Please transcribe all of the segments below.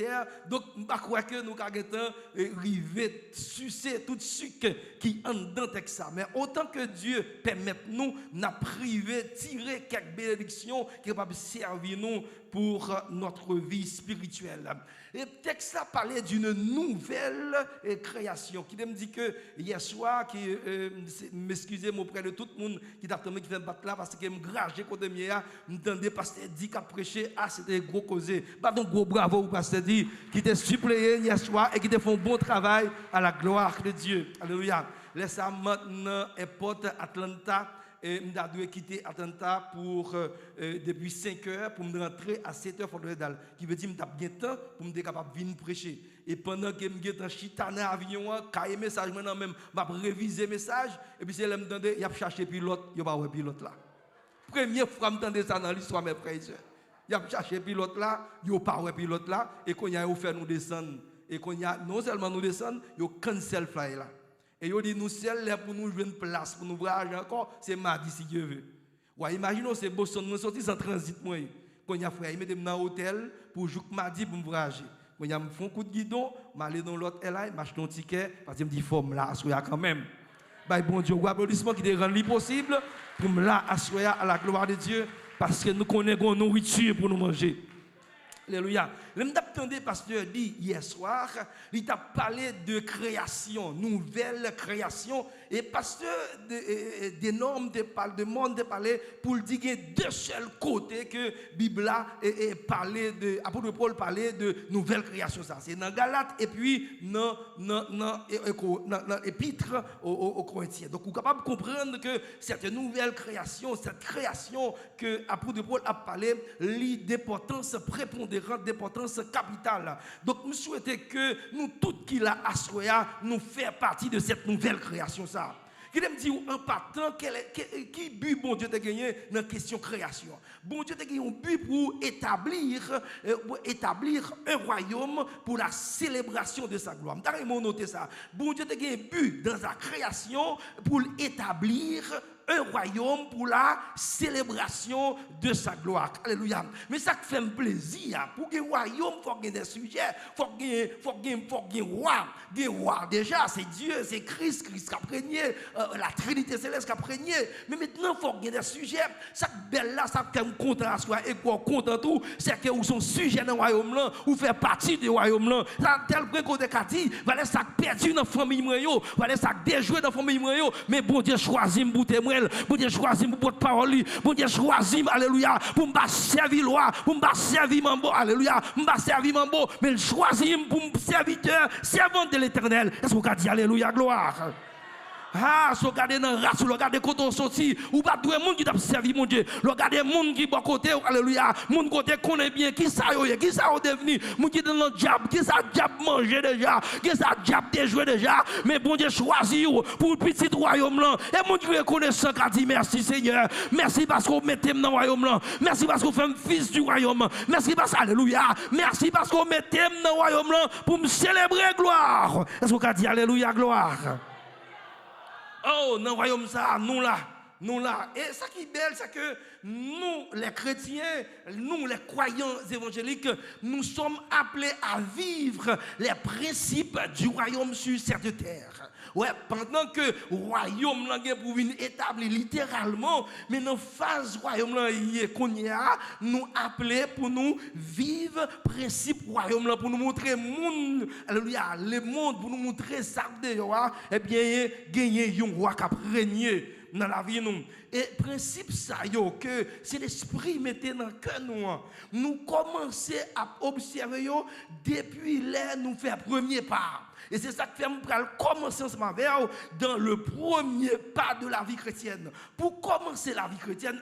terre. Donc, je crois que nous avons arrivé à sucer tout sucre qui est dans le texte. Mais autant que Dieu permet nous, nous privé, tirer quelques bénédictions qui peuvent servir nous pour notre vie spirituelle. Et le texte là parlait d'une nouvelle création. Qui me dit que hier soir, m'excusez-moi auprès de tout le monde qui fait battre là parce que je me grage côté mien, m'entendais pasteur dit qu'a prêché, c'était gros causé. Pas donc gros bravo au pasteur dit qui t'a suppléé hier soir et qui t'a fait un bon travail à la gloire de Dieu. Alléluia. Laisse ça maintenant porte Atlanta. Et je dois quitter Atlanta pour depuis 5 heures pour me rentrer à 7 heures Fort-Lauderdale. Qui veut dire que je bien temps pour me capable de venir prêcher. Et pendant que je suis chita dans l'avion, quand message maintenant même, je réviser le message. Et puis si je me il a cherché pilote, il n'y a pas de pilote là. Première fois que je m'entendais ça dans l'histoire, mes frères et sœurs. Il a cherché pilote là, il n'y a pas de pilote là. Et quand il a offert nous descendre, et quand il a non seulement nous descendre, il a cancel fly là. Et il dit nous seuls pour nous jouer une place, pour nous voyager encore, c'est mardi si Dieu veut. Ouais, imaginons c'est Boston, nous sortis sans transit moi. Quand il y a frère, il met dans l'hôtel pour jouer mardi pour me voyager. Quand il y a un coup de guidon, je aller dans l'autre airline, m'acheter un ticket parce que je me dis faut me là assoyer quand même. Bah bon Dieu, applaudissement qui rend possible pour me là assoyer à la gloire de Dieu parce que nous connaissons nos nourriture pour nous manger. Alléluia. Le pasteur dit hier soir, il t'a parlé de création, nouvelle création. Et pasteur des normes de monde de parler pour dire qu'il y a deux seuls côtés que la Bible a parlé de, apôtre Paul parlait de nouvelle création. Ça, c'est dans Galates et puis dans l'épître aux Corinthiens. Donc, vous êtes capable de comprendre que cette nouvelle création, cette création que apôtre Paul a parlé, l'importance prépondérante, d'importance capitale. Donc, nous souhaitons que nous, tous qui l'a assoyé, nous fassions partie de cette nouvelle création. Ça. Qui me dit en partant, qui but bon Dieu t'a gagné dans la question création. Bon Dieu t'a gagné un but pour établir un royaume pour la célébration de sa gloire. Vous noter ça. Bon Dieu t'a gagné un but dans la création pour établir un royaume pour la célébration de sa gloire. Alléluia. Mais ça fait un plaisir. Pour que royaume, il faut qu'il y ait des sujets. Il faut qu'il y ait roi. Des rois, déjà, c'est Dieu, c'est Christ qui a prégné, la Trinité céleste qui a prégné. Mais maintenant, il faut qu'il y ait des sujets. Ça belle là, ça fait un content à soi. Et quoi, content tout, c'est que vous sont sujets dans le royaume là, vous faites partie du royaume là. Ça tel point qu'on a dit, voilà ça perdu dans la famille, voilà ça déjoué dans la famille, mais bon Dieu choisit pour témoin. Bon Dieu choisit pour votre parole, bon Dieu choisit, alléluia, pour me servir loi, pour me servir mambo, alléluia, me servir mambo, mais il choisit pour me serviteur, servant de l'éternel. Est-ce que vous dites alléluia, gloire? Ah, si vous regardez dans la race, vous regardez quand on sortit, ou pas tout le monde qui t'a servi, mon Dieu. Regardez le monde qui est à côté, alléluia. Mon côté connaît bien, qui ça est devenu, mon qui est dans le diable, qui ça diable manger déjà, qui ça diable déjouer déjà. Mais bon Dieu choisit pour le petit royaume là. Et mon Dieu reconnaissant qui a dit merci Seigneur. Merci parce que vous mettez dans le royaume là. Merci parce que vous faites fils du royaume. Merci parce que, alléluia. Merci parce que vous mettez dans le royaume là pour me célébrer gloire. Est-ce que vous dites alléluia, gloire? Oh, dans le royaume ça, nous là. Et ça qui est belle, c'est que nous, les chrétiens, nous, les croyants évangéliques, nous sommes appelés à vivre les principes du royaume sur cette terre. Ouais, pendant que le royaume là pour venir établir littéralement, mais dans la phase royaume là nous appelés pour nous vivre principe royaume là pour nous montrer monde, alléluia, le monde pour nous montrer ça déjà, et bien gagner un roi qui a régné dans la vie nous. Et principe ça yo que c'est l'esprit mettait dans le cœur nous commencer à observer yo depuis là nous faire premier pas. Et c'est ça que fait nous commencer ensemble avec dans le premier pas de la vie chrétienne. Pour commencer la vie chrétienne,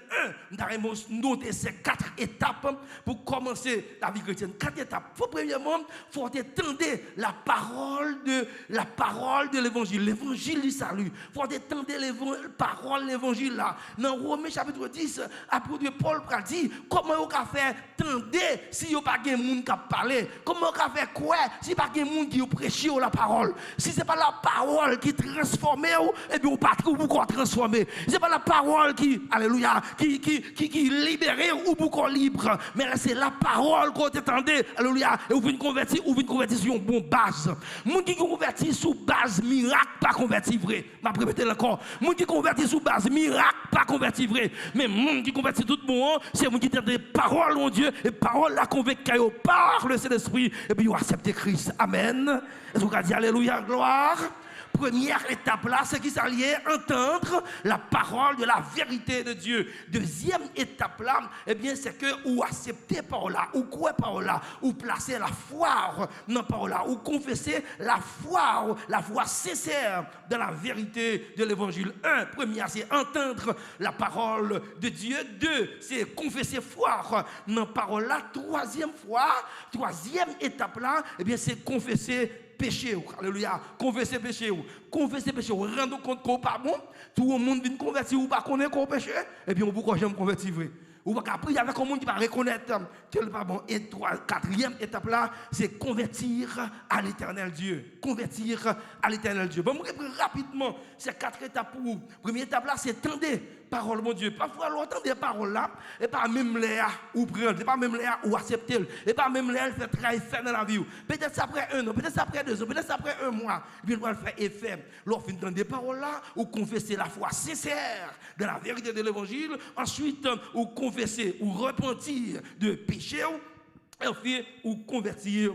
nous avons noté ces 4 étapes pour commencer la vie chrétienne. 4 étapes. Premièrement, il faut attendre la parole de l'évangile du salut. Il faut attendre la parole l'évangile là. Dans Romains chapitre 10, apôtre Paul a dit comment on peut faire tendre si on pas de monde qui parle. Comment on peut faire quoi si pas de monde qui prêche la parole. Si c'est pas la parole qui transforme, et bien on pas pourquoi transformer. C'est pas la parole qui alléluia qui libère ou pourquoi libre, mais c'est la parole qu'on t'entendait. Alléluia. Et vous venez convertir sur une bonne base. Moun qui convertit sur base miracle pas converti vrai. M'a répéter encore. Moun qui convertit sur base miracle pas converti vrai. Mais moun qui convertit tout le monde, c'est moun qui entend des paroles mon Dieu et paroles la convaincu par le Saint-Esprit et puis vous acceptez Christ. Amen. Est-ce que vous dit alléluia gloire? Première étape là, c'est qui s'allie entendre la parole de la vérité de Dieu. Deuxième étape là, eh bien c'est que ou accepter parole là, ou quoi parole là, ou placer la foi dans parole là, ou confesser la foi sincère dans la vérité de l'évangile. Première, c'est entendre la parole de Dieu. Deux, c'est confesser foi dans parole là. Troisième étape là, eh bien c'est confesser péché. Alléluia. Confesser péché. Confesser péché. Rendre compte qu'on n'est pas bon. Tout le monde vient convertir ou pas connaître qu'on péché. Et puis on pourquoi j'aime convertir vrai. Ou pas qu'après il y a un monde qui va reconnaître que n'est pas bon. Et quatrième étape là, c'est convertir à l'éternel Dieu. Convertir à l'éternel Dieu. Bon, je vais rapidement ces quatre étapes pour vous. Première étape là, c'est tendre parole, mon Dieu. Parfois, l'entendre des paroles là, et pas même les ou prendre, et pas même les ou accepter, et pas même les faire travailler faire dans la vie. Peut-être après 1 an, peut-être après 2 ans, peut-être après 1 mois, il va faire effet. Lorsqu'on entend des paroles là, ou confesser la foi sincère de la vérité de l'évangile, ensuite, ou confesser, ou repentir de péché, et enfin, ou convertir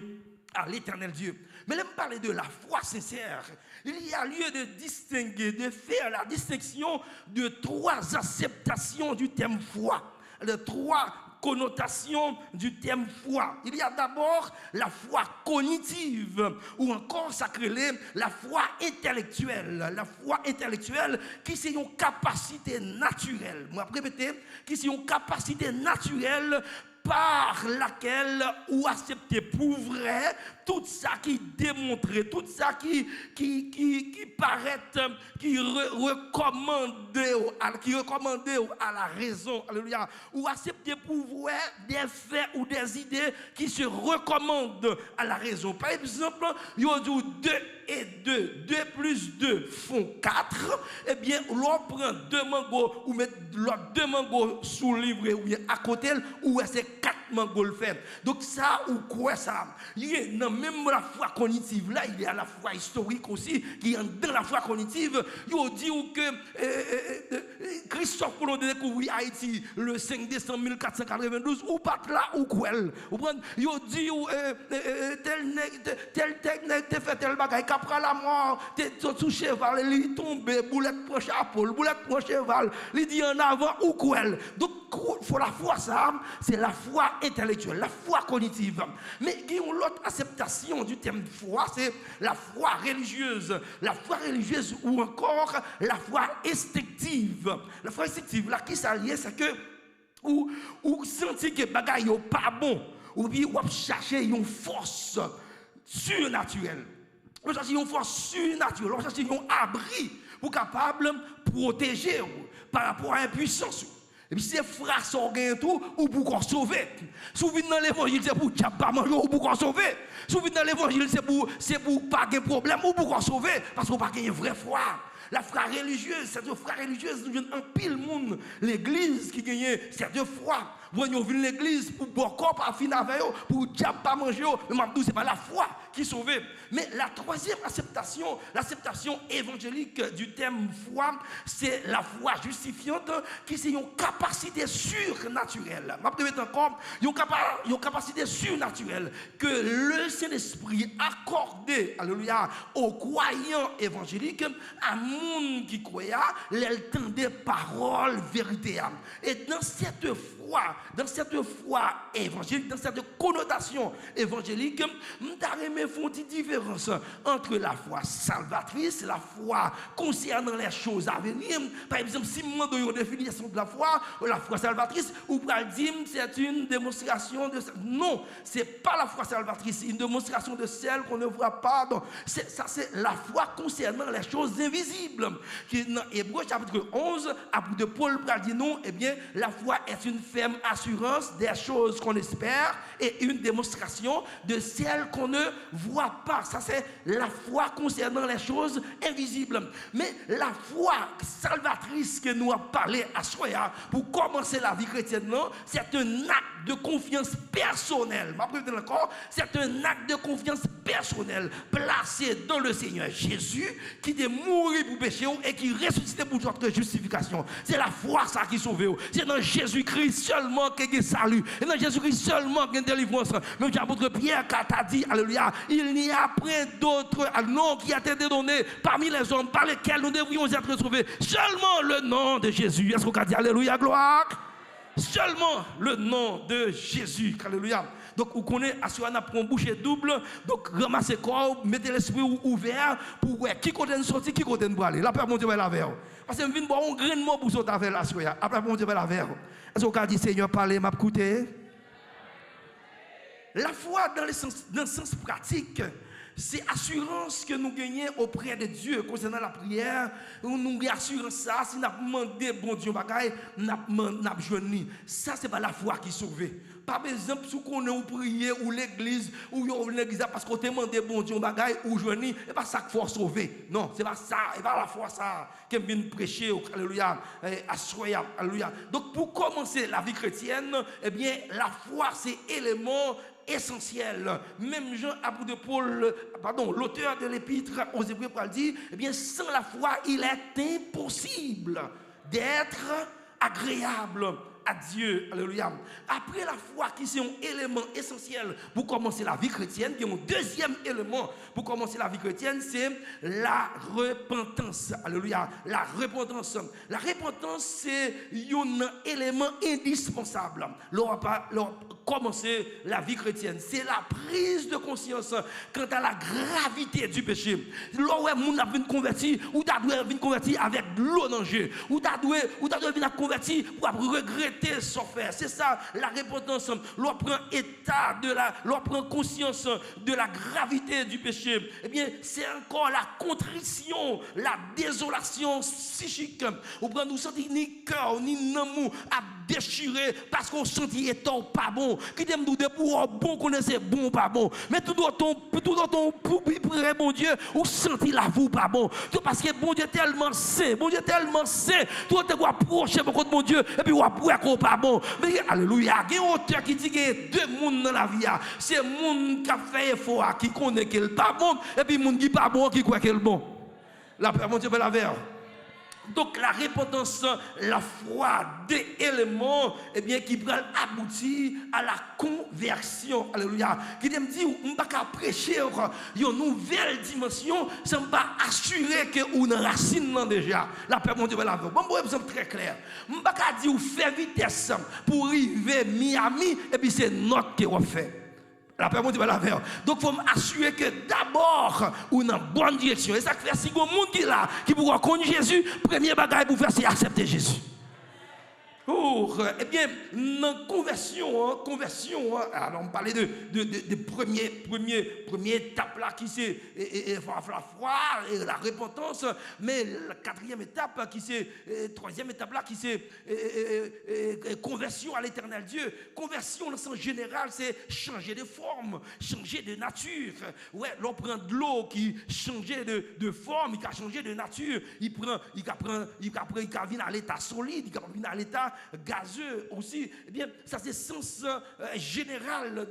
à l'éternel Dieu. Mais là, me parler de la foi sincère. Il y a lieu de distinguer, de faire la distinction de 3 acceptations du terme foi. Les 3 connotations du terme foi. Il y a d'abord la foi cognitive, ou encore sacrée, la foi intellectuelle. La foi intellectuelle qui c'est une capacité naturelle. Moi, répétez, qui c'est une capacité naturelle par laquelle ou accepter pour vrai tout ça qui démontre, tout ça qui paraît, qui recommande à la raison, alléluia, ou accepter pour vrai des faits ou des idées qui se recommandent à la raison. Par exemple, il y a 2 et 2 plus 2 font 4, eh bien, l'on prend 2 mangos ou met l'autre 2 mangos sous le livre ou bien à côté, ou c'est 4 mangos le fait. Donc ça, ou quoi ça? Il y a même la foi cognitive là, il y a la foi historique aussi, qui est dans la foi cognitive. Il dit que Christophe Colomb découvert Haïti le 5 décembre 1492, ou pas là, ou quoi? Il dit tel technique fait tel bagage, qu'après la mort, t'es sous cheval, il tombe, boulette proche à Paul, boulette proche cheval, il dit en avant, ou quoi? Donc, faut la foi, ça, c'est la foi intellectuelle, la foi cognitive. Mais il y a une autre acceptation du terme foi, c'est la foi religieuse. La foi religieuse ou encore la foi instinctive. La foi instinctive, là, qui s'allie, c'est que ou sentir que bagaille n'est pas bon, ou bien ou chercher une force surnaturelle. On cherche une force surnaturelle, on cherche un abri pour capable protéger par rapport à l'impuissance. Et puis, si les frères sont gagnés tout, ou pour qu'on sauve. Si vous venez dans l'évangile, c'est pour ne pas manger, ou pour qu'on sauve. Si vous venez dans l'évangile, c'est pour pas de problème, ou pour qu'on sauve. Parce qu'on n'a pas une vraie foi. La foi religieuse, cette foi religieuse, nous avons un pile monde. L'église qui gagne cette foi. Vous venez l'église pour boire corps, pour finir avec eux, pour ne pas manger. Mais ce n'est pas la foi qui sauve. Mais la troisième acceptation, l'acceptation évangélique du terme foi, c'est la foi justifiante qui c'est une capacité surnaturelle. Je vais encore, une capacité surnaturelle que le Saint-Esprit accordé, alléluia, aux croyants évangéliques, à monde qui croit, l'entend des paroles véritables. Et dans cette foi évangélique, dans cette connotation évangélique, m'taremé font une différence entre la foi salvatrice, la foi concernant les choses à venir. Par exemple, si je donne une définition de la foi salvatrice, ou pour dire c'est une démonstration de... Non, ce n'est pas la foi salvatrice, une démonstration de celle qu'on ne voit pas. Ça, c'est la foi concernant les choses invisibles. Dans Hébreux chapitre 11, après de Paul dit non, eh bien, la foi est une ferme assurance des choses qu'on espère et une démonstration de celles qu'on ne voit pas. Ça, c'est la foi concernant les choses invisibles. Mais la foi salvatrice que nous avons parlé à Soya, pour commencer la vie chrétienne, c'est un acte de confiance personnelle. C'est un acte de confiance personnelle placé dans le Seigneur Jésus qui est mort pour péché et qui ressuscité pour notre justification. C'est la foi ça qui sauve. C'est dans Jésus-Christ seulement qu'il y a salut. Et dans Jésus-Christ seulement qu'il y a délivrance. Même l'apôtre Pierre qui a dit, alléluia, il n'y a point d'autre nom qui a été donné parmi les hommes par lesquels nous devrions être sauvés. Seulement le nom de Jésus. Est-ce qu'on a dit alléluia, gloire? Seulement le nom de Jésus. Alléluia. Donc, vous connaissez, assurez-vous pour une bouchée double. Donc, ramassez le corps, mettez l'esprit ouvert pour voir qui côté nous sortir, qui côté nous aller. Après, mon Dieu va la verre. Parce que je viens boire un grain de mot pour sauter avec la soya. Après, mon Dieu va la verre. Est-ce qu'on a dit, Seigneur, parlez, m'a écouté? La foi, dans le sens pratique, c'est assurance que nous gagnons auprès de Dieu concernant la prière. Nous avons assurance ça. Si nous avons demandé bon Dieu, nous avons jeûné. Ça, ce n'est pas la foi qui sauve. Par exemple, si on a prié ou l'église, ou l'église parce qu'on a demandé bon Dieu, ou jeûné, ce n'est pas ça qu'il faut sauver. Non, ce n'est pas ça. Ce n'est pas la foi ça qui vient prêcher. Alléluia. Alléluia. Donc, pour commencer la vie chrétienne, eh bien, la foi, c'est élément essentiel. Même Jean, apôtre de Paul, l'auteur de l'épître aux Hébreux, dit, eh bien, sans la foi, il est impossible d'être agréable à Dieu. Alléluia. Après la foi, qui est un élément essentiel pour commencer la vie chrétienne, qui est un deuxième élément pour commencer la vie chrétienne, c'est la repentance. Alléluia. La repentance. La repentance, c'est un élément indispensable. Commencer la vie chrétienne, c'est la prise de conscience quant à la gravité du péché. Lorsque vous avez converti, ou vous avez converti avec l'eau danger, ou vous avez converti pour regretter son faire. C'est ça la repentance. L'on prend conscience de la gravité du péché. Eh bien, c'est encore la contrition, la désolation psychique. On prend nous sentir ni cœur ni amour à déchirer parce qu'on sentit étant pas bon. Qui t'aime nous pour bon connaissez bon pas bon. Mais tout dans ton près bon Dieu, ou senti la vous pas bon. Tout parce que bon Dieu tellement saint, bon Dieu tellement saint. Tout te doit approcher beaucoup de mon Dieu et puis ou après qu'on pas bon. Mais alléluia, il y a un auteur qui dit qu'il y a deux mondes dans la vie. C'est monde qui a fait effort qui connaît qu'il pas bon et puis monde qui pas bon qui croit qu'il bon. La paix mon Dieu la verre. Donc la repentance, la foi, des éléments eh bien, qui peuvent aboutir à la conversion. Alléluia. Qui me dit, on ne peut pas prêcher une nouvelle dimension sans pas assurer que on a racine déjà. La paix mon Dieu va la voir. Bon exemple très clair. On ne peut pas dire, on fait vitesse pour arriver à Miami et puis c'est notre qui on fait. La paix, mon Dieu, va la faire. Donc, il faut m'assurer que d'abord, on est dans la bonne direction. Et ça fait si bon monde qui est là, qui pourra connaître Jésus, premier bagage pour faire, c'est accepter Jésus. Eh bien, dans conversion, alors on parlait de première étape là qui c'est la foi et la repentance, mais la quatrième étape qui c'est troisième étape là qui c'est conversion à l'éternel Dieu. Conversion dans le sens général, c'est changer de forme, changer de nature. Ouais, l'on prend de l'eau qui changeait de forme, il a changé de nature, il vient à l'état solide, il vient à l'état gazeux aussi. Eh bien, ça c'est le sens général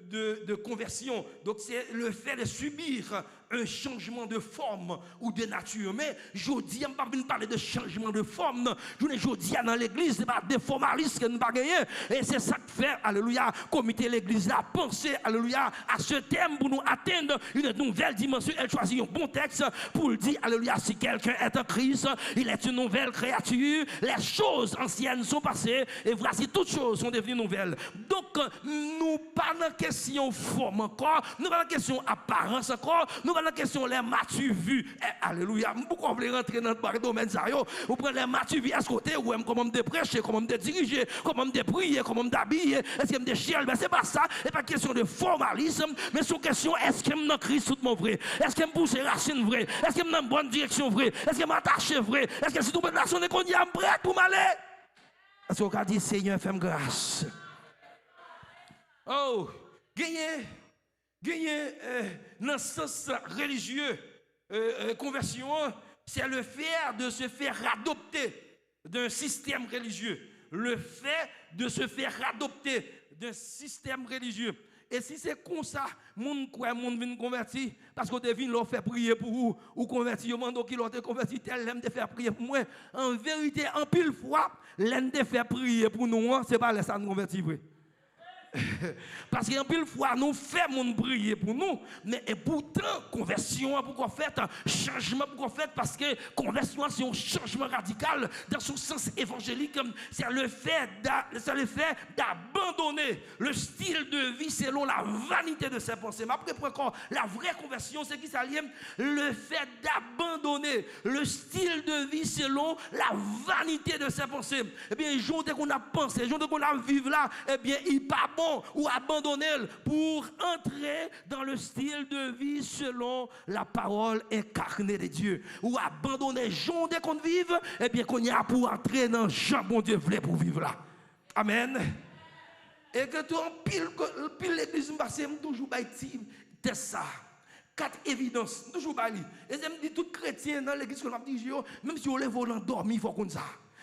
de conversion. Donc c'est le fait de subir un changement de forme ou de nature. Mais je dis, je ne vais pas parler de changement de forme. Je dis dans l'église, ce n'est pas des formalistes que nous pas gagné. Et c'est ça que fait, alléluia, comité l'église a pensé, alléluia, à ce thème pour nous atteindre une nouvelle dimension. Elle choisit un bon texte pour le dire, alléluia, si quelqu'un est en Christ, il est une nouvelle créature. Les choses anciennes sont passées et voici toutes choses sont devenues nouvelles. Donc, nous pas dans la question forme encore, nous pas dans la question apparence encore, nous pas dans la question les m'as-tu vu. Alléluia. Pourquoi vous voulez rentrer dans le domaine ça yo? Vous prenez les m'as-tu vu à ce côté ou comment me prêcher, comment me diriger, comment me prier, comment me habiller, est-ce que me chier? Mais c'est pas ça, c'est pas question de formalisme, mais c'est une question est-ce que me dans Christ tout mon vrai? Est-ce que me pousse racine vrai? Est-ce que me dans bonne direction vrai? Est-ce que m'attache vrai? Est-ce que si tout la sonne qu'on y a prêt pour m'aller? Est-ce qu'on a dit Seigneur fais-moi grâce? Oh, gagner dans le sens religieux, conversion, c'est le fait de se faire adopter d'un système religieux. Le fait de se faire adopter d'un système religieux. Et si c'est comme ça, moun croit, moun vient convertir, parce qu'on devine leur faire prier pour vous, ou convertir, mando qui l'ont converti, tel l'aime de faire prier pour moi. En vérité, en pile fois, l'aime de faire prier pour nous, c'est pas laisser nous convertir. Parce qu'en pile fois, nous faisons prier pour nous, mais et pourtant, conversion, pourquoi faites changement, pourquoi faites parce que conversion, c'est un changement radical dans son sens évangélique. C'est le fait d'abandonner le style de vie selon la vanité de ses pensées. Mais après, la vraie conversion, c'est qui s'allie le fait d'abandonner le style de vie selon la vanité de ses pensées. Eh bien, jour qu'on a pensé, jour qu'on a vécu là, eh bien, il n'est pas bon ou abandonner pour entrer dans le style de vie selon la parole incarnée de Dieu. Ou abandonner jour dès qu'on vive, eh bien qu'on y a pour entrer dans Jean bon Dieu voulait pour vivre là. Amen. Et que tout en pile l'église me passe toujours c'est ça. 4 évidences, toujours bali. Et je me dis tout chrétien dans l'église qu'on a dit même si on lève au dormir, il faut qu'on ça.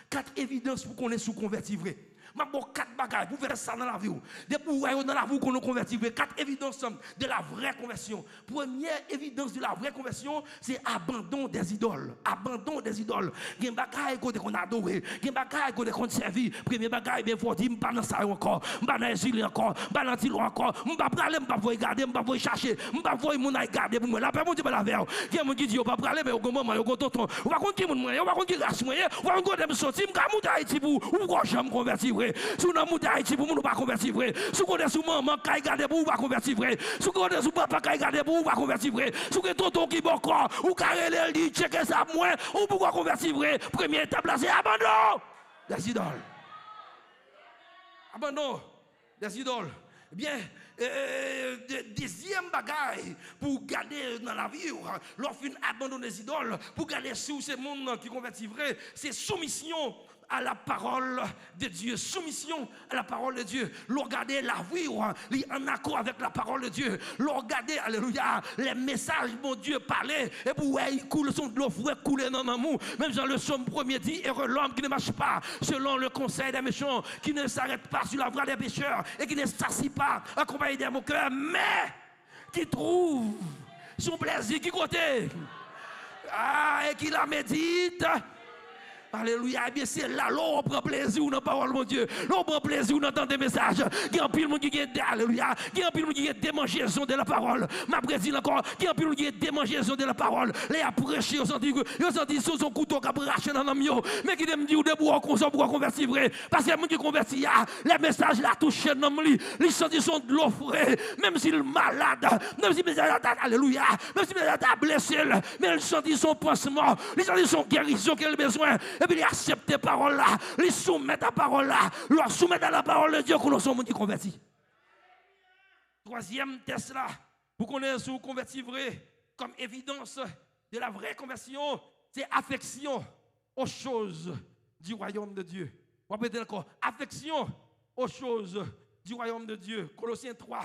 4 évidences pour qu'on est sous converti vrai. Ma bon 4 bagages pour faire ça dans la vie. Depuis que dans la vie qu'on nous convertit, 4 évidences de la vraie conversion. Première évidence de la vraie conversion, c'est abandon des idoles. Abandon des idoles. Il y a des bagages qu'on adore, il y a des bagages qu'on servi. Premier bagage, il faut dire, je ne pas dans ça encore, je ne pas dans l'exil encore, je ne pas dans l'île encore, je ne pas aller, je ne pas regarder, je ne pas chercher, je ne pas voir mon regarder pour moi. La paix, mon Dieu, la verre. Il y a des gens qui disent, je ne pas aller, mais au moment, il y a des tonton. On va continuer, on va continuer, on va continuer, sortir, je vais Haïti pour, ou quoi, je me convertir. Si vous avez Haïti pour nous pas convertir vrai. Si vous avez sous maman qui garder pour pas convertir vrai. Si vous avez sous papa qui garder pour pas convertir vrai. Si vous avez tonton qui bon corps ou carré dit checker ça moins ou pourquoi convertir vrai. Première étape là c'est abandon des idoles. Abandon des idoles. Bien deuxième bagaille pour garder dans la vie lorsqu'on abandonne les idoles pour garder sous ces mondes qui convertit vrai, c'est soumission à la parole de Dieu. Soumission à la parole de Dieu. Regarder la vie en accord avec la parole de Dieu. Regarder, alléluia, les messages, mon Dieu, parler. Et pour il coule son de l'eau, couler dans l'amour. Même dans le psaume premier dit, heureux l'homme qui ne marche pas selon le conseil des méchants, qui ne s'arrête pas sur la voie des pécheurs et qui ne s'assit pas accompagné des moqueurs, mais qui trouve son plaisir qui côté. Et qui la médite. Alléluia, eh bien c'est là, l'on prend plaisir dans la parole, mon Dieu. L'on prend plaisir dans entendre des messages. Il y a un pile de monde qui est, alléluia, il y a un pile de monde qui est démangeaison de la parole. Ma prédit encore, il y a un pile de monde qui est démangeaison de la parole. Les a prêché, ils ont dit, sous son couteau qui a braché dans l'homme, mais qui me dit, ou debout, pour convertir vrai. Parce que les gens qui convertit, les messages la touchent dans l'homme, ils sentent son de l'eau frais, même s'il est malade, même s'il est alléluia, même s'il est blessé, mais ils sentent son pansement, ils sentent son guérison qu'il a besoin. Et puis, ils acceptent les paroles là, ils soumettent la parole là, leur soumettent à la parole de Dieu que nous sommes qui convertis. Troisième test là, pour qu'on ait sous converti vrai, comme évidence de la vraie conversion, c'est affection aux choses du royaume de Dieu. On va répéter encore, affection aux choses du royaume de Dieu. Colossiens 3,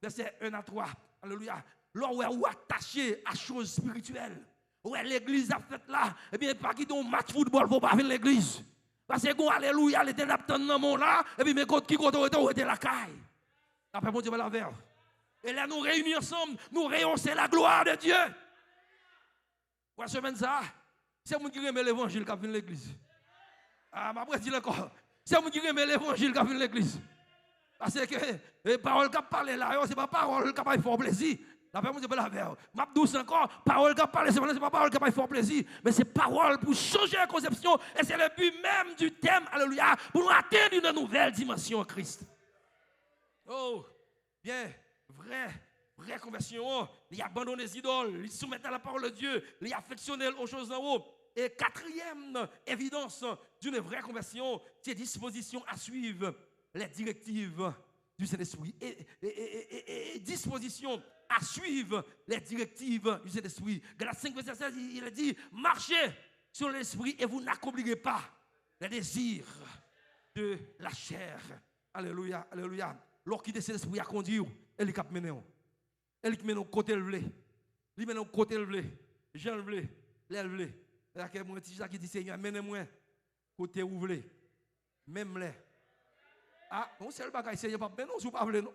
versets 1 à 3. Alléluia. Là où est attaché à choses spirituelles. Ouais, l'église a fait là, eh bien, pas qui un match football, faut pas venir l'église. Parce que, alléluia, les était là, dans le monde là, et puis, mes côtes qui côté était la caille. Après, mon Dieu, la verre. Et là, nous réunissons ensemble, nous rehaussons la gloire de Dieu. Pour la semaine, ça, c'est moi qui aime l'évangile qui a venu l'église. Ah, ma dire encore. C'est moi qui aime l'évangile qui a venu l'église. Parce que les paroles qui parlent là, ce n'est pas parole qui va faire plaisir. La parole de la verre. Ma douce encore, parole qui parle, ce n'est pas parole qui va faire plaisir. Mais c'est parole pour changer la conception. Et c'est le but même du thème, alléluia, pour nous atteindre une nouvelle dimension en Christ. Oh, bien, vraie conversion. Il abandonne les idoles, il soumet à la parole de Dieu, il affectionne aux choses en haut. Et quatrième évidence d'une vraie conversion, c'est disposition à suivre les directives du Saint-Esprit. Et disposition à suivre les directives du Saint-Esprit. Galates 5, verset 16, il a dit, marchez sur l'Esprit et vous n'accomplirez pas les désirs de la chair. Alléluia, alléluia. Lorsqu'il décide l'Esprit à conduire, elle est cap mené. Elle est mené côté levé. Il mène côté levé. Jean levé. L'aile levé. Là que moi petit qui dit Seigneur, menez-moi côté ouvlé. Même là. Ah, non c'est le bagage Seigneur pas mais non, si vous pas voulez non.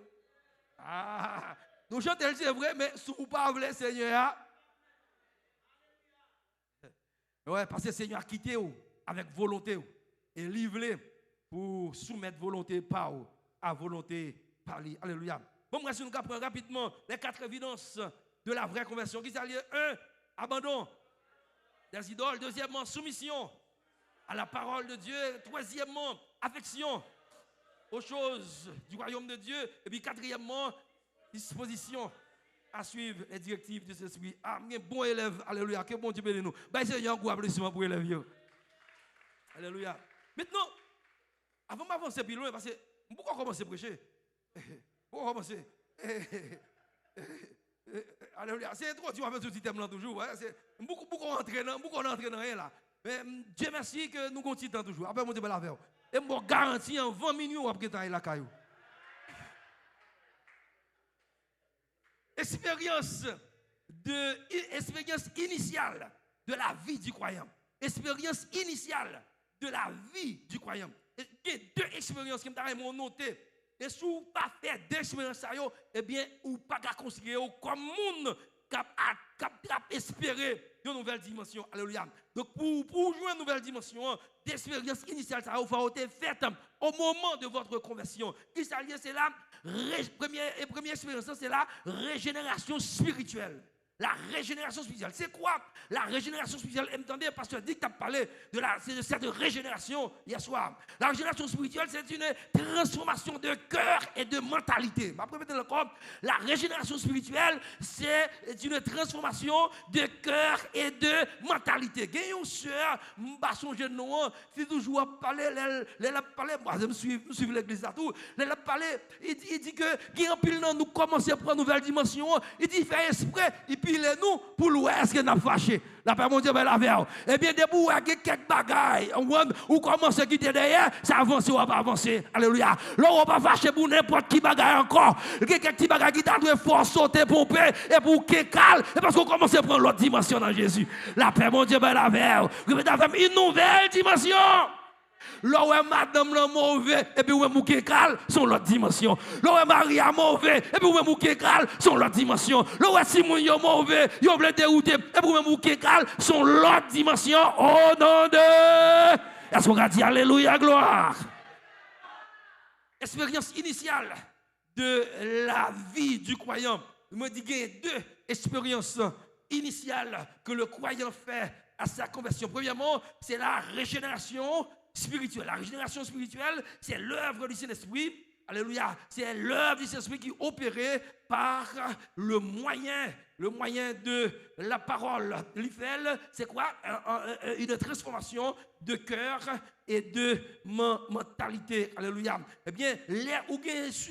Ah, nous chantons c'est vrai mais si vous pas voulez Seigneur. Ouais, parce que Seigneur a quitté avec volonté et livré pour soumettre volonté par à volonté par lui. Alléluia. Bon, moi, si nous apprenons rapidement les 4 évidences de la vraie conversion. Qui s'allie 1, abandon des idoles. Deuxièmement, soumission à la parole de Dieu. Troisièmement, affection aux choses du royaume de Dieu. Et puis quatrièmement, disposition à suivre les directives de Saint-Esprit. Ah, un bon élève. Alléluia. Que bon Dieu bénisse nous. Ben, c'est un gros applaudissement pour l'élève. Alléluia. Maintenant, avant d'avancer plus loin, parce que pourquoi commencer à prêcher? Pourquoi commencer? Alléluia. C'est trop, tu vas faire ce petit thème là toujours. C'est beaucoup entrer dans rien là. Mais Dieu merci que nous continuons toujours. Après, mon Dieu, la verre. Et je garantis en 20 minutes, on va quitter la caillou. Expérience initiale de la vie du croyant. Expérience initiale de la vie du croyant. Il y a 2 expériences qui m'ont noté. Et si vous n'avez pas fait d'expérience, eh bien, vous ne pouvez pas considérer comme monde qui a espéré une nouvelle dimension. Alléluia. Donc, pour jouer une nouvelle dimension d'expérience initiale, ça va être fait au moment de votre conversion. C'est la première expérience, c'est la régénération spirituelle. La régénération spirituelle. C'est quoi la régénération spirituelle? Entendez, pasteur Dick t'a parlé de cette régénération hier soir. La régénération spirituelle, c'est une transformation de cœur et de mentalité. La régénération spirituelle, c'est une transformation de cœur et de mentalité. Gagnons sœur, son jeune c'est toujours parler, moi je me suis l'église à tout. Il dit que gagnons pile nous commencer à prendre une nouvelle dimension. Il dit fait exprès. Puis nous pour l'ouest que n'a fâché la paix mon Dieu la verre et bien debout avec quelques bagailles ou commence à quitter derrière ça avance ou va pas avancer alléluia là on va fâcher pour n'importe qui bagaille encore quelques petits bagailles qui t'a dû fort sauter pomper et pour qu'il calme et parce qu'on commence à prendre l'autre dimension dans Jésus la paix mon Dieu la verre une nouvelle dimension. Là où madame est mauvais, et puis où est mouké cal, sont l'autre dimension. Là où Maria mauvais, et puis où est mouké cal, sont l'autre dimension. Là où Simon est mauvais, il veut dérouter, et puis où est mouké cal, sont l'autre dimension. Au nom de. Est-ce qu'on a dit Alléluia, gloire? Expérience initiale de la vie du croyant. Je me dis qu'il y a 2 expériences initiales que le croyant fait à sa conversion. Premièrement, c'est la régénération spirituelle. La régénération spirituelle, c'est l'œuvre du Saint-Esprit. Alléluia. C'est l'œuvre du Saint-Esprit qui est opérée par le moyen de la parole. L'IFEL, c'est quoi? Une transformation de cœur et de mentalité. Alléluia. Eh bien, les ou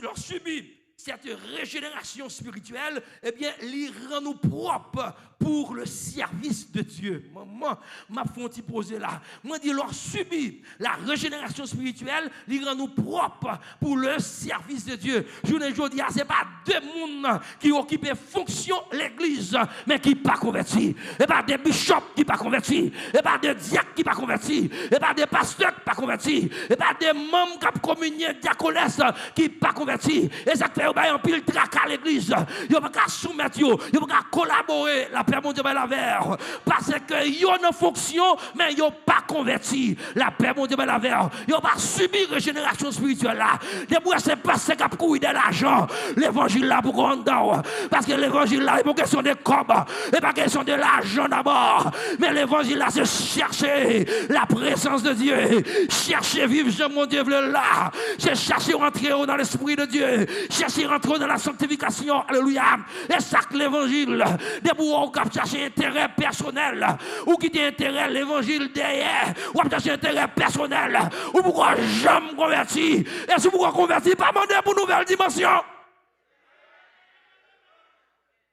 leur subit cette régénération spirituelle, eh bien, il rend nous propres pour le service de Dieu. Maman, m'a fait poser là. Moi, dit, leur subit la régénération spirituelle, il rend nous propres pour le service de Dieu. Je ne dis, ce n'est pas 2 personnes qui occupent fonction l'église, mais qui ne sont pas convertis. Et pas des bishops qui ne sont pas convertis. Et pas des diacres qui ne sont pas convertis. Et pas des pasteurs qui ne sont pas convertis. Et pas des membres qui ont communié diaconesse qui ne sont pas convertis. Et ça fait ils ont un pile trac à l'église. Ils n'ont pas soumettre, ils n'ont pas collaborer. La paix, mon Dieu, la verre. Parce que ils ont une fonction, mais ils n'ont pas converti. La paix, mon Dieu, la verre. Ils n'ont pas subi régénération spirituelle là. Des fois, c'est pas ce qui couille de l'argent. L'évangile là pour qu'on donne. Parce que l'évangile là, il n'est pas question de cob. Il n'est pas question de l'argent d'abord. Mais l'évangile là, c'est chercher la présence de Dieu. Chercher vivre, je mon Dieu, là. C'est chercher rentrer dans l'esprit de Dieu. Chercher rentrer dans la sanctification. Alléluia. Et ça que l'évangile, des fois, on va chercher intérêt personnel. Ou qui a intérêt l'évangile derrière. Ou on chercher intérêt personnel. Ou pourquoi jamais converti. Et si vous converti, pas demander pour une nouvelle dimension.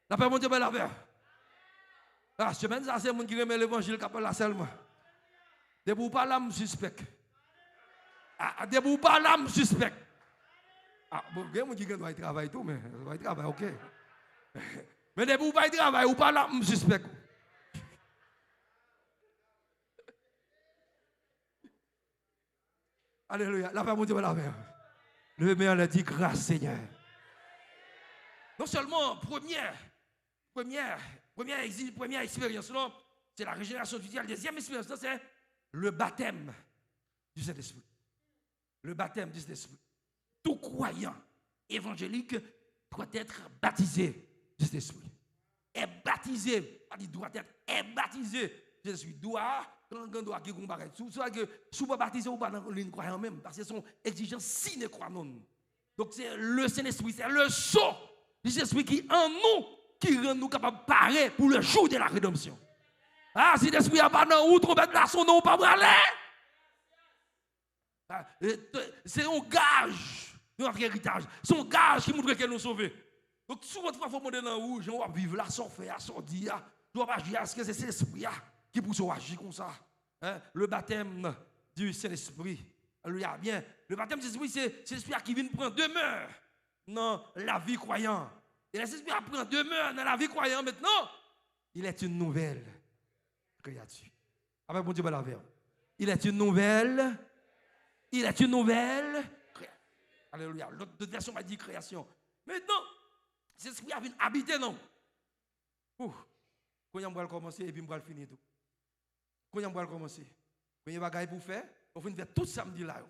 La paix, mon Dieu, la paix. Ah, semaine, ça, c'est le monde qui remet l'évangile qui appelle la seulement. Debout pas l'âme suspect. Ah, debout pas l'âme suspect. Ah, bon, il y a des gens qui travaillent tout, mais ils travaillent, ok. Mais debout pas travail ou pas l'âme suspect. Alléluia. La paix, mon Dieu, la paix. Le meilleur le dit grâce, Seigneur. Non seulement première expérience, c'est la régénération spirituelle. Deuxième expérience, c'est le baptême du Saint-Esprit. Le baptême du Saint-Esprit. Tout croyant évangélique doit être baptisé du Saint-Esprit. Est baptisé, pas dit doit être, est baptisé du Saint-Esprit. Doit, quand on doit qui comparaît. C'est que si vous ne baptisez ou pas dans une croyant même, parce que c'est son exigence sine qua non. Donc c'est le Saint-Esprit, c'est le sceau du Saint-Esprit qui en nous, qui rend nous capables de parer pour le jour de la rédemption. Ah, si l'Esprit n'a pas dans ou trompette là, son nom pas aller. C'est un gage de notre héritage. C'est un gage qui montre qu'elle nous sauve. Donc, souvent, il faut demander dans le rouge, on va vivre là, sans faire, sans dire, on doit agir à ce que c'est l'Esprit qui pousse à agir comme ça. Hein? Le baptême du Saint-Esprit. Alléluia. Bien, le baptême du Saint-Esprit, c'est l'Esprit qui vient prendre demeure dans la vie croyante. Et l'Esprit prend demeure dans la vie croyante maintenant. Il est une nouvelle créature. Avec mon Dieu, la verre. Il est une nouvelle. Il est une nouvelle créature. Alléluia. L'autre version m'a dit création. Maintenant, c'est ce qui a venu habiter, non? Quand on va commencer et puis on va finir tout. Quand on va commencer, quand on va gagner pour faire, on va faire tout samedi là.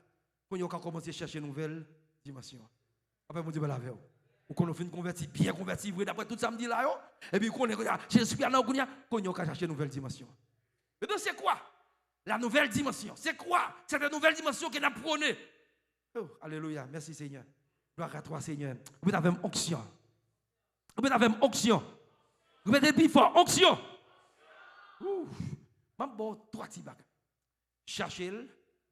Quand on va commencer à chercher une nouvelle dimension. Après, mon Dieu, la verre. Ou qu'on a fait une convertie, bien converti, d'après tout samedi là. Et puis, quand on est Jésus, quand on va chercher une nouvelle dimension. Maintenant, c'est quoi? La nouvelle dimension. C'est quoi? C'est la nouvelle dimension qu'on a prônée. Oh, alléluia. Merci Seigneur. Gloire à toi Seigneur. Vous avez une onction. Vous avez une onction. Vous avez plus fort. Onction. Je bon 3 petits bagages. Cherchez-le,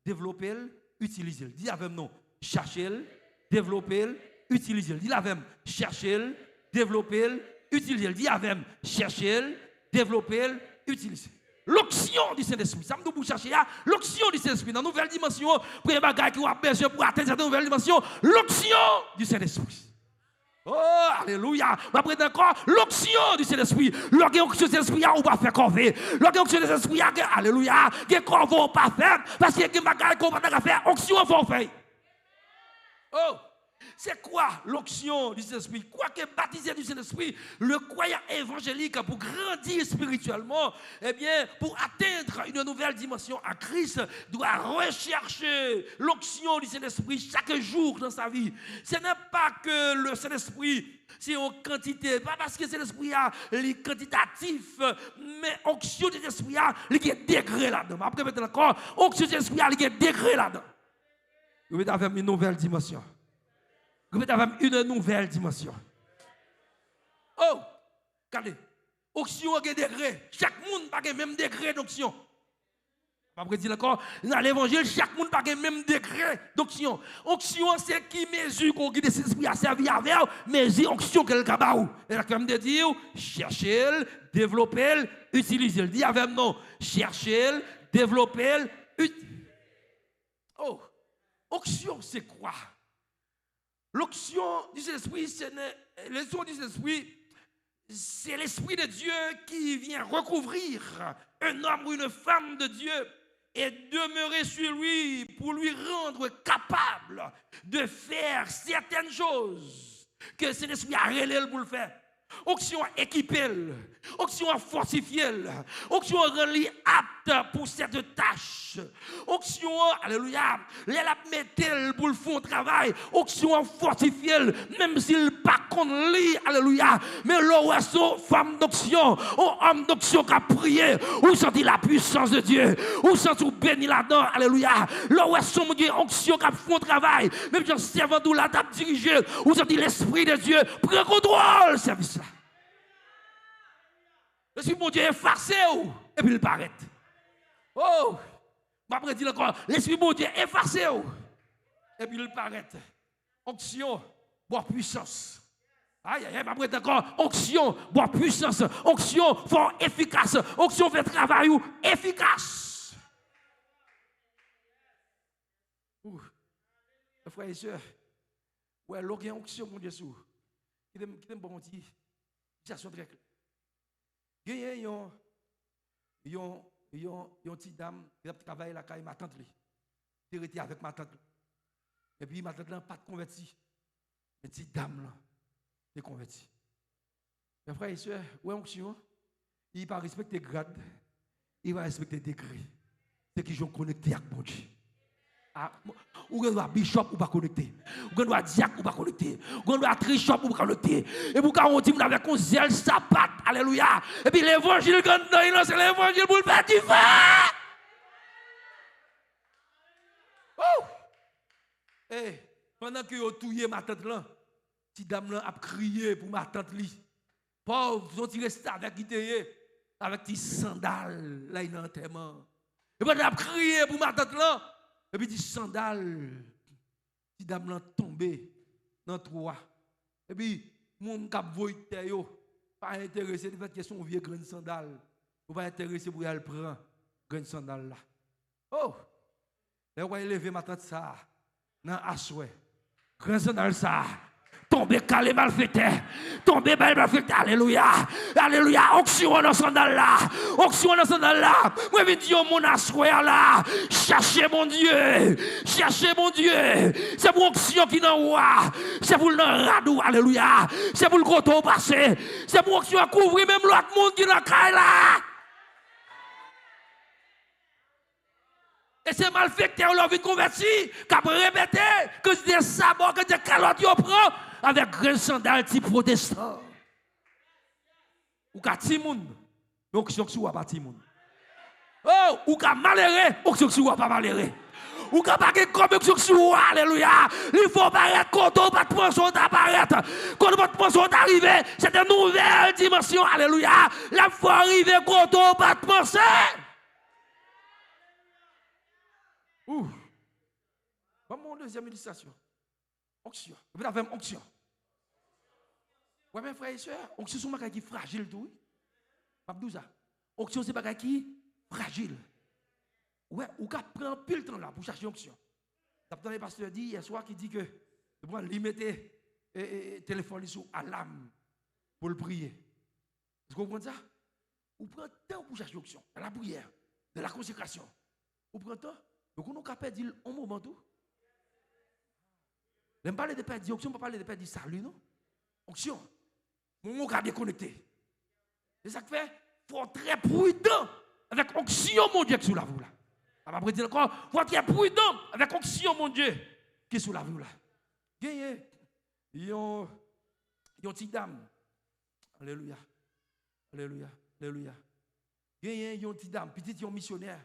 développez-le, utilisez-le. Dis avec nous. Cherchez-le, développez-le, utilisez-le. Dis avec nous. Cherchez-le, développez-le, utilisez-le. Dis avec nous. Cherchez-le, développez-le, utilisez-le. L'onction du Saint-Esprit. Ça me dit pour chercher l'onction du Saint-Esprit. Dans la nouvelle dimension, pour les bagages qui ont besoin pour atteindre cette nouvelle dimension, l'onction du Saint-Esprit. Oh, alléluia. Après encore, l'onction du Saint-Esprit. L'onction du Saint-Esprit, on va faire corvée. L'onction du Saint-Esprit, alléluia. Que corvée pas faire parce qu'il y a des bagages qu'on va faire. Onction, on va faire. Oh. C'est quoi l'onction du Saint-Esprit? Quoi que baptisé du Saint-Esprit, le croyant évangélique pour grandir spirituellement, eh bien, pour atteindre une nouvelle dimension à Christ, doit rechercher l'onction du Saint-Esprit chaque jour dans sa vie. Ce n'est pas que le Saint-Esprit, c'est en quantité, pas parce que le Saint-Esprit a les quantitatifs, mais l'onction du Saint-Esprit a les degrés là-dedans. Après, maintenant encore, l'onction du Saint-Esprit a les degrés là-dedans. Vous avez une nouvelle dimension. Vous avez une nouvelle dimension. Oh, regardez. Onction a des degrés. Chaque monde n'a pas le même degré d'onction. Après dire encore, dans l'évangile, chaque monde n'a pas le même degré d'onction. Onction, c'est qui mesure qu'on guide ses esprits à servir avec, mesure onction qu'elle cabaou. Et là, comme de dire, cherchez-le, développez-le, utilisez-le. Dis avec nous, cherchez-le, développez-le, utilisez-le. Oh, onction, c'est quoi? L'onction du Saint-Esprit, l'onction du Saint-Esprit, c'est l'Esprit de Dieu qui vient recouvrir un homme ou une femme de Dieu et demeurer sur lui pour lui rendre capable de faire certaines choses Que Saint-Esprit a relé pour le faire. Onction équipée, onction fortifiée, onction rendue apte pour cette tâche. Onction, alléluia, les la mettre pour le fond travail, onction fortifiée, même s'il pas qu'on lit, alléluia, mais l'oiseau, femme d'onction, homme d'onction qui a prié, ou senti la puissance de Dieu, ou senti ou béni là-dedans, alléluia, l'oiseau, mon Dieu, onction qui a fond travail, même si un servant d'où la table dirigée, ou senti l'esprit de Dieu, prend contrôle, service là. L'esprit mon Dieu est farcé et puis il paraît. Oh, après dire encore, l'esprit mon Dieu est farcé et puis il paraît. Onction, boire puissance. Aïe, aïe, après d'accord, onction, boire puissance. Onction, fort efficace. Onction fait travail efficace. Frères et sœurs, ouais, l'organe onction, mon Dieu, qui t'aime bon petit, situation très claire. Il y a une petite dame qui a travaillé là avec ma tante. Elle était avec ma tante. Et puis ma tante n'a pas de converti. Mais petite dame là, est convertie. Mes frères et sœurs, ouais, onction, il ne va pas respecter grade, il va respecter degré. C'est qui sont connectés avec mon Dieu. Ou on doit bishop ou pas connecté, ou on doit diacre ou pas connecté, ou on doit trichop ou pas connecté. Et pour qu'on dit avec un zèle sapat, alléluia. Et puis l'évangile quand c'est l'évangile pour le faire du feu. Oh! Eh, pendant que vous touillez ma tante là, si dame là a crié pour ma tante li. Pauvre, vous ont resté avec qui avec tes sandales là il enterrement. Et pendant a crié pour ma tante là. Et puis, des sandales, si dame là tombé dans le trou. Et puis, mon cap voité yo, pas intéressé de fait que son vieux grain sandale, ou pas intéressé pour aller prendre grain sandale là. Oh, et on va élever ma tante ça, dans asoué, grain sandale ça. Tomber calé malfaiteur, tomber malfaiteur, alléluia, alléluia, onction dans sandal là, onction dans sandal là, moi je dis mon assoir là, cherchez mon Dieu, c'est pour onction qui n'en voit, c'est pour le radou, alléluia, c'est pour le coteau passé, c'est pour onction à couvrir même l'autre monde qui n'a qu'à là. Et c'est malfaiteur, leur vie converti, qui a répété que c'est des sabots, que des calottes, ils prennent avec grand sandal type protestant. Ou ka timoun, mais onction qui soit pas timoun. Oh, ou ka maléré, onction qui soit pas maléré. Ou ka pas comme onction qui soit, alléluia. Il faut paraître quand on pas de pension d'apparaître. Quand on pas de pension d'arriver, c'est une nouvelle dimension, alléluia. La fois arriver quand on pas de penser. Ouh. Mon deuxième illustration. Onction. Vous avez onction. Oui, mes frères et sœurs, onction, c'est un bagage qui est fragile, tout. Mabdouza. Onction, c'est un bagage qui est fragile. Ouais, ou qu'à prendre pile temps là pour chercher onction. D'après le pasteur dit hier soir qui dit que vous limiter téléphone sous alarme pour le prier. Vous comprenez ça? Vous prenez temps pour chercher onction, dans la prière, dans la consécration. Vous prenez temps. Donc on est capable de dire un moment tout. Je ne parle de perdre onction, je ne parle de perdre salut, non? Onction. Mon gars déconnecté. C'est ça qui fait, il faut être très prudent avec onction, mon Dieu, qui est sous la vous là. On va dire encore, il faut être très prudent avec onction, mon Dieu, qui est sous la vous là. Il y a une petite dame. Alléluia. Alléluia. Alléluia. Il y a une petite dame, petite missionnaire,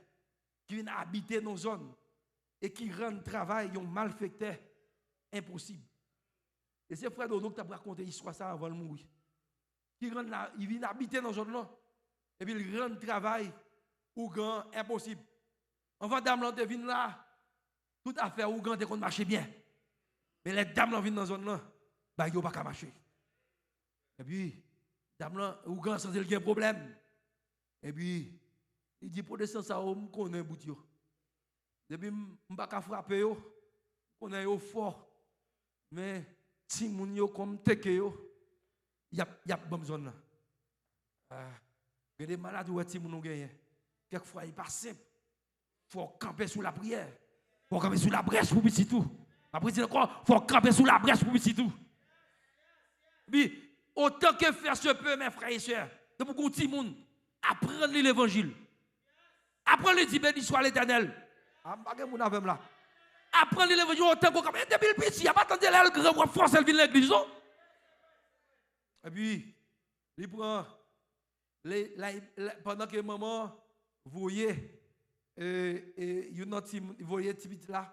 qui vient habiter nos zones et qui rend le travail, un malfaiteur impossible. Et c'est frère Dodo qui t'a raconté l'histoire ça avant de mourir. Il vient habiter dans zone là et puis il rend le travail ou grand impossible. Enfin dame là devine là tout à fait ou grand qu'on marche bien. Mais les dames là viennent dans zone là, bah yo pas qu'à marcher. Et puis dame là ou grand sans il y a un problème. Et puis il dit pour descendre ça on connaît bout yo. Depuis m'pa ka frapper yo, connaît yo fort. Mais si moun yo comme teke yo, y a bonne zone là. Il y a des malades où si moun nou gagne. Quelquefois il pas simple. Faut camper sous la prière. Faut camper sous la brèche pour petit tout. Après c'est encore faut camper sous la brèche pour petit tout. Puis, autant que faire se peut, mes frères et sœurs, de beaucoup de monde, apprendre l'évangile. Apprendre les dire soit l'éternel. Apprendre l'évangile autant qu'on comme depuis le petit, il n'y a pas tant de l'air grand pour forcer l'église. Et puis, il prend, pendant que maman voyait, vous voyez petit là,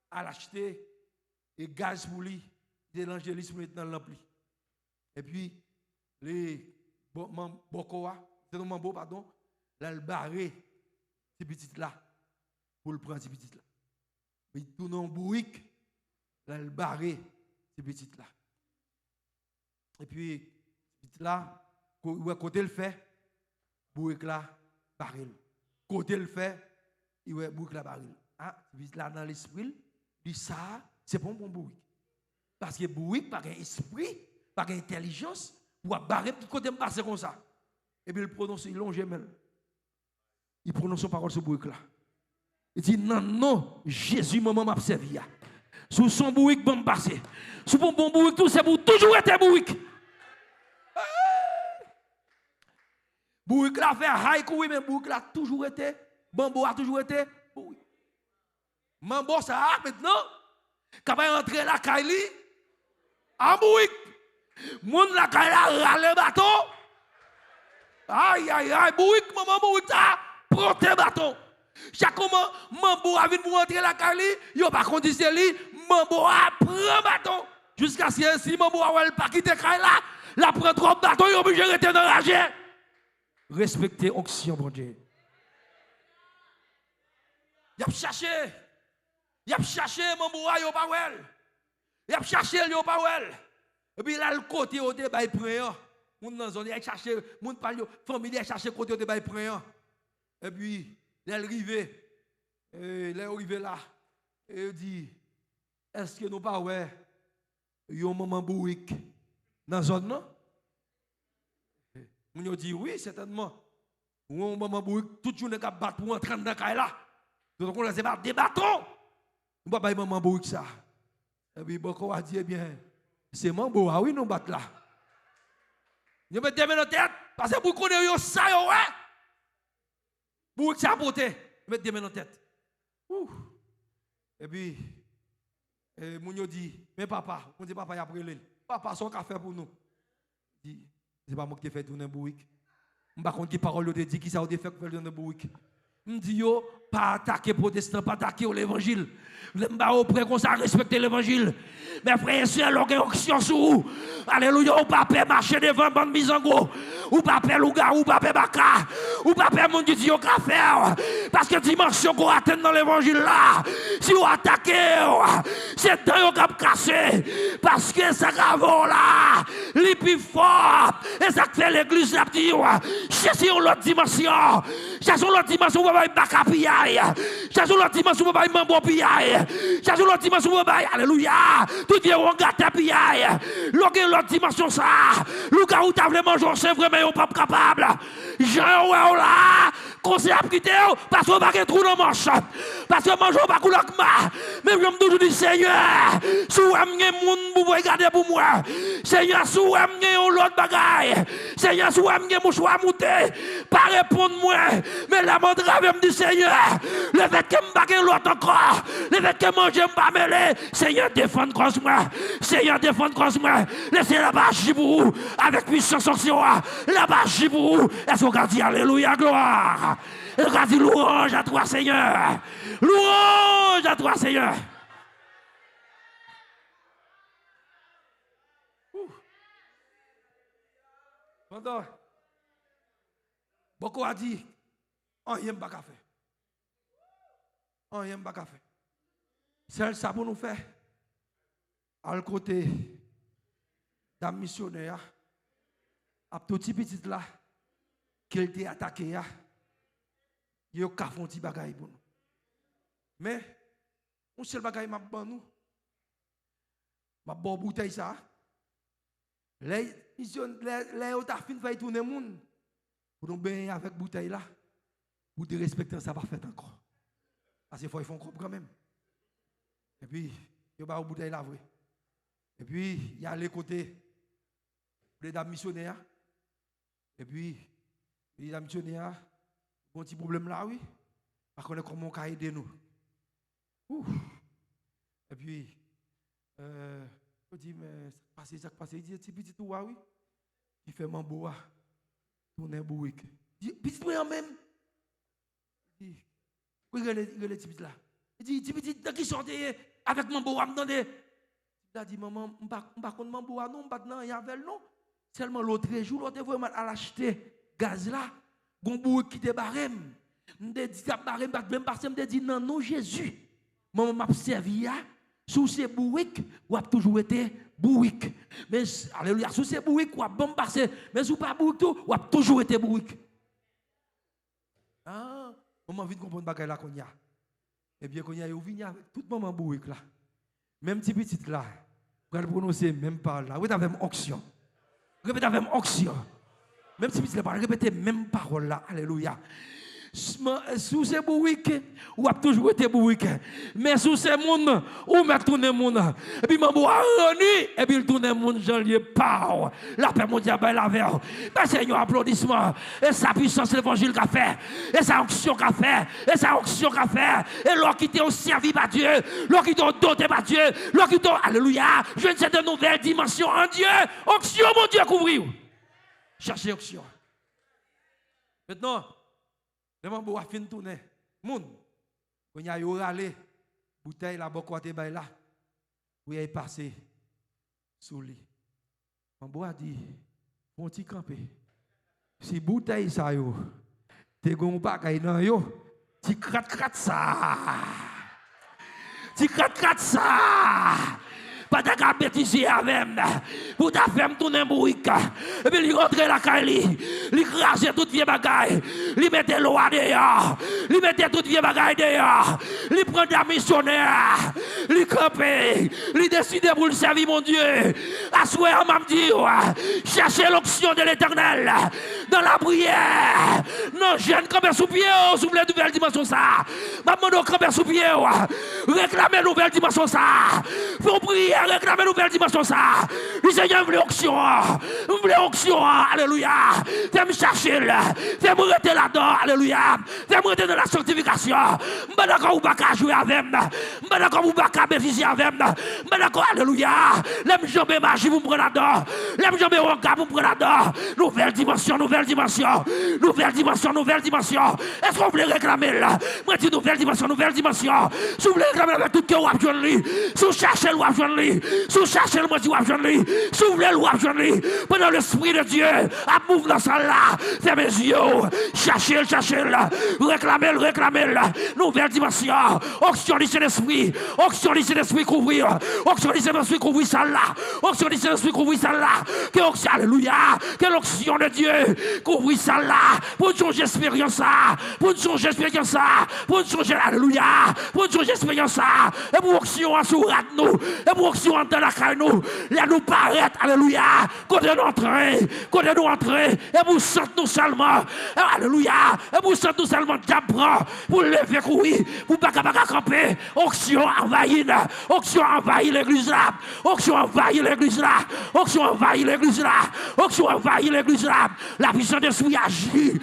à l'acheter, et gaz pour lui, de l'angélisme pour mettre dans l'ampli. Et puis, les Bokoa, c'est non Mambo, pardon, là, le barré, ces petites là, pour le prendre ces petites là. Il tourne en bourrique, là, le barré, ces petites là. Et puis, petites là, côté le fait, bourrique là, barré. Côté le fait, il ouais, bourrique là, barré. Ah, petites là, dans l'esprit, dit ça, c'est pas un bon bourrique. Parce que bourrique, par un esprit, par une intelligence, pour barrer tout côté me passer comme ça. Et puis il prononce, il longe même. Il prononce son parole sur bourrique là. Il dit non, non, Jésus, maman m'a servi. Sous son bourrique, bon me passer. Sous bon bourrique, tout c'est pour toujours être bourrique. Bourrique là fait haïku, oui, mais bourrique là toujours été. Bambo a toujours été bourrique. Mambo ça maintenant, quand il rentre la Kaili, en bourrique. Moun la Kaili a râlé bateau. Aïe, aïe, aïe, bourrique, maman, bourrique ça, prends tes bâtons. Chaque moment, Mambo a vu pour rentrer la Kaili, il n'y a pas conditionné, Mambo a pris bâton. Jusqu'à ce si Mambo a pas quitté Kaili là, la prend trop bâton, il est obligé de rester dans la rage. Respectez l'onction, bon Dieu. Il a cherché. Il a cherché Mambo a yo pas wel. Il a cherché yo pas wel. Et puis là le côté au débat il prend. Moun nan zone a cherché, moun parle famille a cherché côté au débat il prend. Et puis il est arrivé. Il est arrivé là. Et il dit est-ce que nous pas ouais yo maman bourrique dans zone non? Moun dit oui certainement. Ou maman bourrique toute journée cap battre pour entrer dans caille là. Donc on laisse pas des bâtons. On va pas maman bourrique ça. Et puis Boko a dit eh bien c'est Mambo, ah oui, nous battons là. Nous mettons des mains dans la tête, parce que vous connaissez ça, ouais. Vous êtes saboté, mettez des mains dans la tête. Et puis, Mounio dit, mais papa, on dit papa, il a pris l'île. Papa, son café pour nous. Il dit, c'est pas moi qui ai fait tourner un bourrique. Je ne sais pas qui parole de dit qui ça a fait pour faire tourner un bourrique. Je dis, yo, pas attaquer protestant, pas attaquer l'évangile. Je ne pas comme ça respecter l'évangile. Mes frères et sœurs, l'organisation sur vous. Alléluia, ou pas marcher devant bande mise en gros. Ou pas louga, ou pas baka. Ou pas mon Dieu, qui faire. Parce que dimension qu'on atteint dans l'évangile là. Si vous attaquez, c'est dans vous cassé. Parce que ça grave là. Les plus fort. Et ça fait l'église la dit, cherchez l'autre dimension. Cherchez l'autre dimension, vous avez baka piaille. Cherchez l'autre dimension, vous avez mambo piaille. Cherchez l'autre dimension, vous avez alléluia. Tout est on gâte piaille. L'autre dimension ça. Le gars où t'as vraiment manger, c'est vraiment pas capable. Jean là. Conseil à quitter parce qu'on va pas trou dans manche. Parce que manger pas couleur ma. Mais je me toujours dit Seigneur, si vous amenez moun vous regarder pour moi. Seigneur, si vous amenez l'autre bagaille. Seigneur, si vous amenez mon choix monter, pas répondre moi. Mais la mandrave me dit Seigneur, le fait que me baguer l'autre encore, le fait que manger me pas mêler, Seigneur défend contre moi. Seigneur défend contre moi. Laissez la bâche pour vous avec puissance action. La bâche pour vous. Est-ce qu'on dit alléluia gloire? Et on dit louange à toi Seigneur. Louange à toi Seigneur. Pendant beaucoup a dit on y'aime pas café. On y'aime pas café. C'est ça pour nous faire. À le côté d'un missionnaire à tout petit là qu'il était attaqué il y a un petit bagaille pour nous. Mais on seul bagaille m'a ban nous. M'a bon bouteille ça. Les autres fin fait tourner monde pour nous baigner avec bouteille là. Pour te respecter ça pas fait encore. Parce qu'il faut ils font quand même. Et puis il y a une bouteille là vrai. Et puis il y a les côtés les dames missionnaires. Et puis, les dames missionnaires, un petit problème là, oui. Par contre, comment on peut aider nous. Et puis, on dit, mais ça passe, il dit, petit tout, oui. Il fait mon bois, tourner bouique. Il dit, petit tout, même. Il dit, regardez le petit là. Il dit, petit, qui sortait avec mon bois, m'entendez? Il a dit, maman, je ne sais pas mon bois, non, je ne sais pas, non. Seulement l'autre jour, l'autre fois, à l'acheter gaz là, bon bouique qui te barème. Je me dit, barème, même parce que je me dit, non, non, Jésus. Maman m'a servi, sous ces bouiques, ou a toujours été bouique. Mais, alléluia, sous ces bouiques, ou a bon passé, mais sous pas bouique tout, ou a toujours été bouique. Ah, maman vite comprendre bagaille là qu'on y a. Eh bien, qu'on y a, vous venez avec tout maman bouique là. Même petit là, vous allez prononcer même par là. Vous avez même onction. Répétez avec onction. Même si vous allez répéter même parole là. Alléluia. Sous ces bouiques, ou a toujours été bouique. Mais sous ces mondes, ou m'a tourné monde. Et puis, m'a reni, et puis il tourne monde, j'en lieu pas. La paix mondiale, la verre. Mais Seigneur, applaudissement. Et sa puissance, l'évangile qu'a fait. Et sa onction qu'a fait. Et sa onction qu'a fait. Et l'or qui t'est servi par Dieu. L'or qui t'ont doté par Dieu. L'or qui t'ont, alléluia. Je ne sais de nouvelles dimensions en Dieu. Onction, mon Dieu, couvrir. Cherchez onction. Maintenant, le mambo a fin tourner. Moun, quand y a eu râlé, bouteille là, beaucoup de bail là, où il est passé sous lui. Mambo a dit, on t'y camper. Si bouteille ça yo, t'es gon bagay nan yo, t'y krat ça. T'y krat ça. Pas de cas bêtisier avec pour ta femme tourner bouique et puis il rentre la caille il crase toute vieille bagaille il mettait l'eau dehors il mettait toute vieille bagaille dehors il prend des missionnaires il campé il décide pour le servir mon Dieu à souhait on m'a dit chercher l'onction de l'Éternel dans la prière non jeune camper sous pied souffler nouvelle dimension ça maman camper sous pied réclamer nouvelle dimension ça pour prier réclamer nouvelle dimension ça. Le Seigneur voulait onction. Alléluia. Viens me chercher là. Viens me rester là-dedans. Alléluia. Viens me rester dans la sanctification. Je suis d'accord ou pas qu'à jouer avec moi. Je suis d'accord ou pas qu'à bénéficier avec moi. Je suis d'accord. Alléluia. L'aime jambe magie vous me prenez là-dedans. L'aime jambe roca vous me prenez là-dedans. Nouvelle dimension. Est-ce qu'on voulait réclamer là? Moi dis nouvelle dimension. Si vous voulez réclamer avec tout cœur ou à joindre lui. Si vous cherchez ou à joindre lui. Si vous cherchez le moitié ou à joindre lui. Si vous voulez ou à joindre lui. Pendant l'esprit de Dieu à mouvre dans ça là. Fermez les yeux. Cherchez là. Réclamez là. Nouvelle dimension. Onction du Saint-Esprit. Couvrir. Onction du Saint-Esprit couvrir ça là. Que onction, alléluia. Que l'onction de Dieu couvrir ça là. Pour changer expérience ça. Pour changer alléluia. Pour changer expérience ça. Et pour onction à sous nous. Et pour onction dans la caille nous. Là nous paraître alléluia. Côté nous entrer. Et pour sentir nous seulement. Alléluia. Et pour sentir nous seulement d'apprendre. Pour lever courir. Pour pas camper. Onction envahit l'église là. Onction envahit l'église là. La puissance de l'esprit agit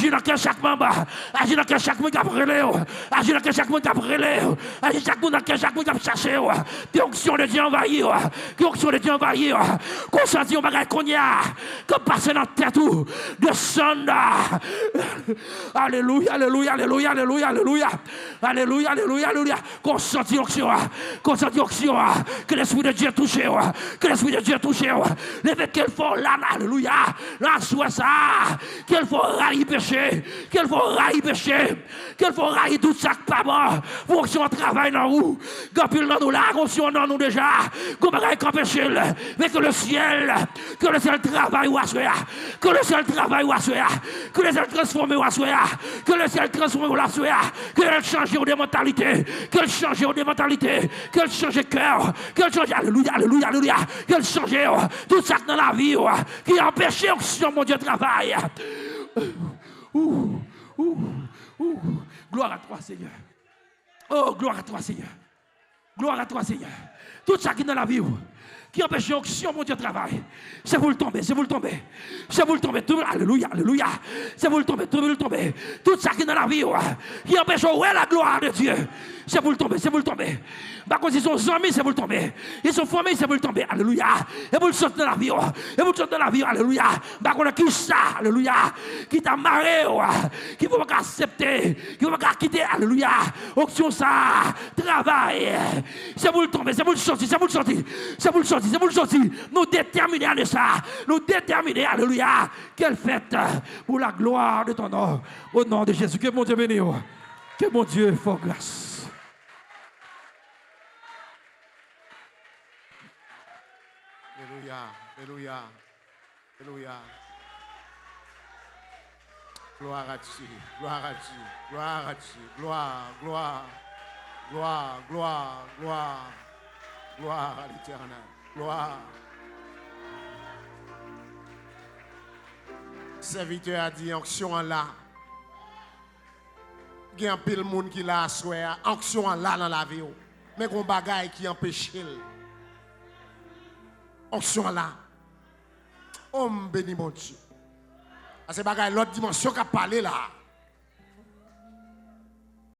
dans chaque membre. Agit dans chaque monde qui a brûlé. Agit dans chaque monde qui a brûlé. Agit dans chaque monde qui a cherché. Que onction de Dieu envahir. Qu'on sentit un bagage qu'on y a. Qu'on passe dans la tête tout. Descendre. Alléluia. Qu'on sentit onction. Que l'esprit de Dieu touche. Les faits qu'elle faut là, alléluia. Là, soit ça. Qu'elle faut railler péché. Qu'elle faut railler tout ça pas bon. Pour que on travaille dans nous. Gapil dans nous là, qu'on dans nous déjà. Qu'on va camper péché. Mais que le ciel travaille ou assoya. Que le ciel travaille ou assoya. Que le ciel transforme ou assoya. Que le ciel transforme ou assoya. Que le change de mentalité. Que le change de mentalité. Que le change de cœur. Que le change, alléluia. Que le change tout ça dans la vie qui empêche que mon Dieu travaille. Gloire à toi, Seigneur. Oh, gloire à toi, Seigneur. Tout ça qui est dans la vie, qui empêche l'onction, mon Dieu, travail. C'est vous le tomber, c'est vous le tomber. C'est vous le tomber, tout, alléluia, alléluia. C'est vous le tomber, tout le tomber. Tout ça qui est dans la vie, qui empêche la gloire de Dieu. C'est vous le tomber, c'est vous le tomber. Par contre, ils sont amis, c'est vous le tomber. Ils sont formés, c'est vous le tomber, alléluia. Et vous le sortez dans la vie, et vous le sortez dans la vie, alléluia. Par contre, qui ça, alléluia, qui t'a marré, qui ne peut pas accepter, qui ne peut pas quitter, alléluia. Onction ça, travail. C'est vous le tomber, c'est vous le sortir, c'est vous le sortir, c'est vous le sortir, c'est vous le sortir. Nous déterminer à ça, nous déterminer, alléluia. Quelle fête pour la gloire de ton nom, au nom de Jésus. Que mon Dieu bénisse, que mon Dieu fasse grâce. Alléluia, alléluia, alléluia. Gloire à Dieu, gloire à Dieu, gloire à Dieu, gloire, gloire, gloire, gloire, gloire, gloire à l'Éternel, gloire. Serviteur a dit onction en là. Il y a un peu de monde qui l'a assuré, onction en là dans la vie. Mais il y a un bagage qui empêche. Onction là. Oh, béni mon Dieu. C'est bagage l'autre dimension qui a parlé là.